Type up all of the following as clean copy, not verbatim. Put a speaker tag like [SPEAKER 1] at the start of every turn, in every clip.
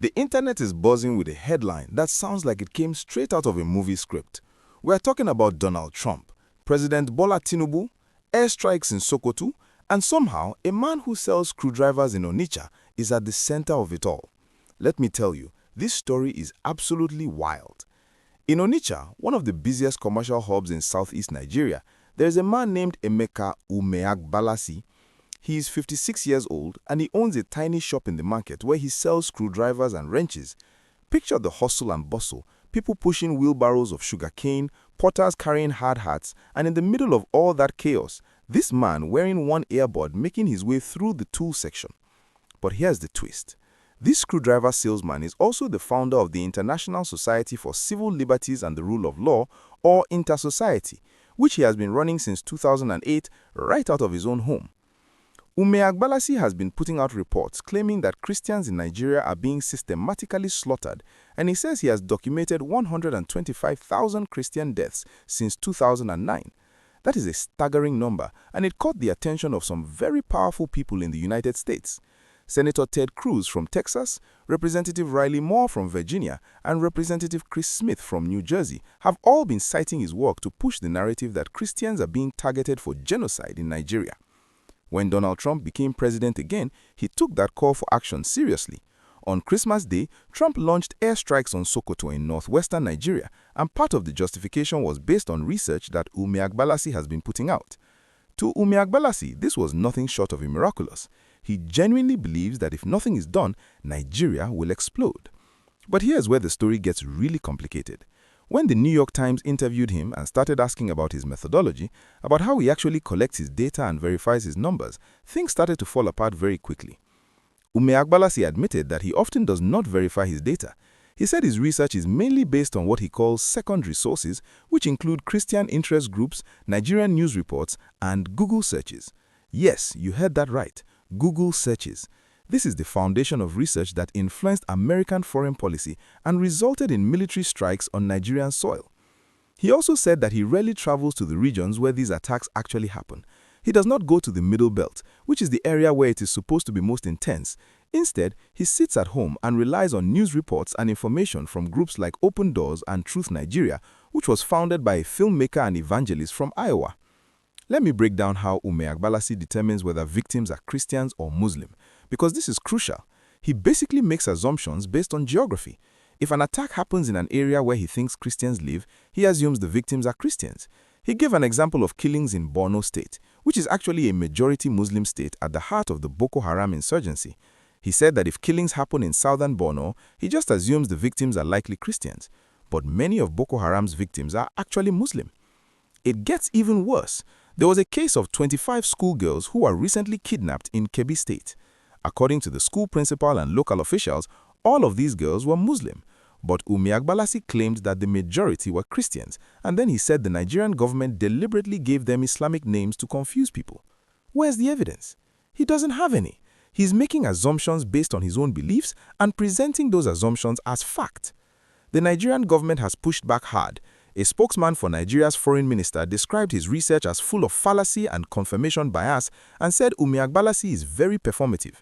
[SPEAKER 1] The internet is buzzing with a headline that sounds like it came straight out of a movie script. We're talking about Donald Trump, President Bola Tinubu, airstrikes in Sokoto, and somehow a man who sells screwdrivers in Onitsha is at the center of it all. Let me tell you, this story is absolutely wild. In Onitsha, one of the busiest commercial hubs in southeast Nigeria, there is a man named Emeka Umeagbalasi. He is 56 years old and he owns a tiny shop in the market where he sells screwdrivers and wrenches. Picture the hustle and bustle, people pushing wheelbarrows of sugarcane, potters carrying hard hats, and in the middle of all that chaos, this man wearing one earbud making his way through the tool section. But here's the twist. This screwdriver salesman is also the founder of the International Society for Civil Liberties and the Rule of Law, or Inter-Society, which he has been running since 2008 right out of his own home. Umeagbalasi has been putting out reports claiming that Christians in Nigeria are being systematically slaughtered, and he says he has documented 125,000 Christian deaths since 2009. That is a staggering number, and it caught the attention of some very powerful people in the United States. Senator Ted Cruz from Texas, Representative Riley Moore from Virginia, and Representative Chris Smith from New Jersey have all been citing his work to push the narrative that Christians are being targeted for genocide in Nigeria. When Donald Trump became president again, he took that call for action seriously. On Christmas Day, Trump launched airstrikes on Sokoto in northwestern Nigeria, and part of the justification was based on research that Umeagbalasi has been putting out. To Umeagbalasi, this was nothing short of miraculous. He genuinely believes that if nothing is done, Nigeria will explode. But here's where the story gets really complicated. When the New York Times interviewed him and started asking about his methodology, about how he actually collects his data and verifies his numbers, things started to fall apart very quickly. Umeagbalasi admitted that he often does not verify his data. He said his research is mainly based on what he calls secondary sources, which include Christian interest groups, Nigerian news reports, and Google searches. Yes, you heard that right, Google searches. This is the foundation of research that influenced American foreign policy and resulted in military strikes on Nigerian soil. He also said that he rarely travels to the regions where these attacks actually happen. He does not go to the Middle Belt, which is the area where it is supposed to be most intense. Instead, he sits at home and relies on news reports and information from groups like Open Doors and Truth Nigeria, which was founded by a filmmaker and evangelist from Iowa. Let me break down how Umeagbalasi determines whether victims are Christians or Muslim, because this is crucial. He basically makes assumptions based on geography. If an attack happens in an area where he thinks Christians live, he assumes the victims are Christians. He gave an example of killings in Borno State, which is actually a majority Muslim state at the heart of the Boko Haram insurgency. He said that if killings happen in southern Borno, he just assumes the victims are likely Christians. But many of Boko Haram's victims are actually Muslim. It gets even worse. There was a case of 25 schoolgirls who were recently kidnapped in Kebbi State. According to the school principal and local officials, all of these girls were Muslim. But Umeagbalasi claimed that the majority were Christians, and then he said the Nigerian government deliberately gave them Islamic names to confuse people. Where's the evidence? He doesn't have any. He's making assumptions based on his own beliefs and presenting those assumptions as fact. The Nigerian government has pushed back hard. A spokesman for Nigeria's foreign minister described his research as full of fallacy and confirmation bias and said Umeagbalasi is very performative.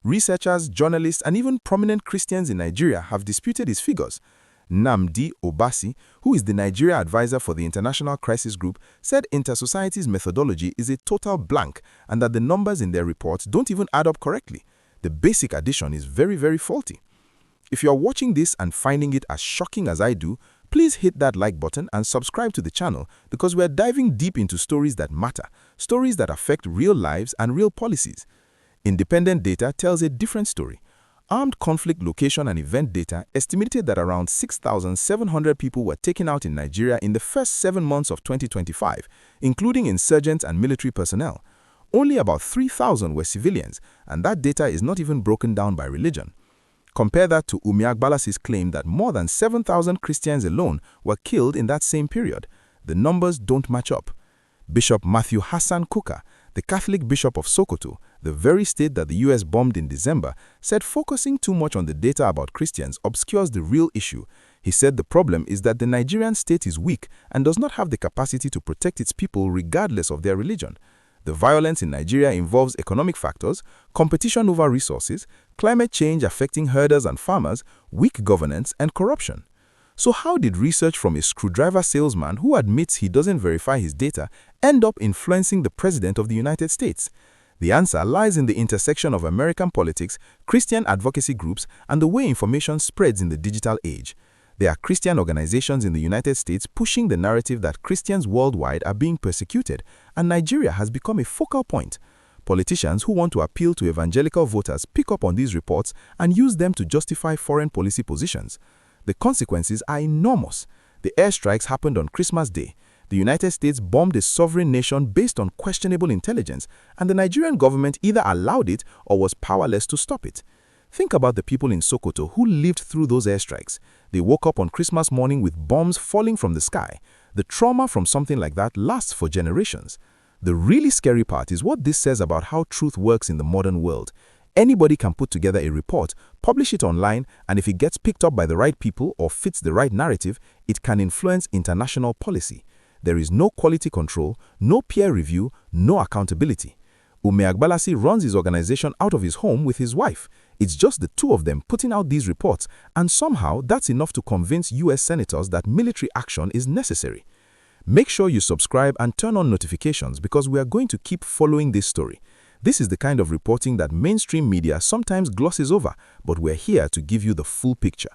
[SPEAKER 1] Researchers, journalists, and even prominent Christians in Nigeria have disputed his figures. Nnamdi Obasi, who is the Nigeria advisor for the International Crisis Group, said Inter-Society's methodology is a total blank and that the numbers in their reports don't even add up correctly. The basic addition is very, very faulty. If you are watching this and finding it as shocking as I do, please hit that like button and subscribe to the channel because we are diving deep into stories that matter, stories that affect real lives and real policies. Independent data tells a different story. Armed conflict location and event data estimated that around 6,700 people were taken out in Nigeria in the first 7 months of 2025, including insurgents and military personnel. Only about 3,000 were civilians, and that data is not even broken down by religion. Compare that to Umeagbalasi's claim that more than 7,000 Christians alone were killed in that same period. The numbers don't match up. Bishop Matthew Hassan Kuka, the Catholic Bishop of Sokoto, the very state that the US bombed in December, said focusing too much on the data about Christians obscures the real issue. He said the problem is that the Nigerian state is weak and does not have the capacity to protect its people regardless of their religion. The violence in Nigeria involves economic factors, competition over resources, climate change affecting herders and farmers, weak governance, and corruption. So how did research from a screwdriver salesman who admits he doesn't verify his data end up influencing the President of the United States? The answer lies in the intersection of American politics, Christian advocacy groups, and the way information spreads in the digital age. There are Christian organizations in the United States pushing the narrative that Christians worldwide are being persecuted, and Nigeria has become a focal point. Politicians who want to appeal to evangelical voters pick up on these reports and use them to justify foreign policy positions. The consequences are enormous. The airstrikes happened on Christmas Day. The United States bombed a sovereign nation based on questionable intelligence, and the Nigerian government either allowed it or was powerless to stop it. Think about the people in Sokoto who lived through those airstrikes. They woke up on Christmas morning with bombs falling from the sky. The trauma from something like that lasts for generations. The really scary part is what this says about how truth works in the modern world. Anybody can put together a report, publish it online, and if it gets picked up by the right people or fits the right narrative, it can influence international policy. There is no quality control, no peer review, no accountability. Umeagbalasi runs his organization out of his home with his wife. It's just the two of them putting out these reports, and somehow that's enough to convince US senators that military action is necessary. Make sure you subscribe and turn on notifications because we are going to keep following this story. This is the kind of reporting that mainstream media sometimes glosses over, but we're here to give you the full picture.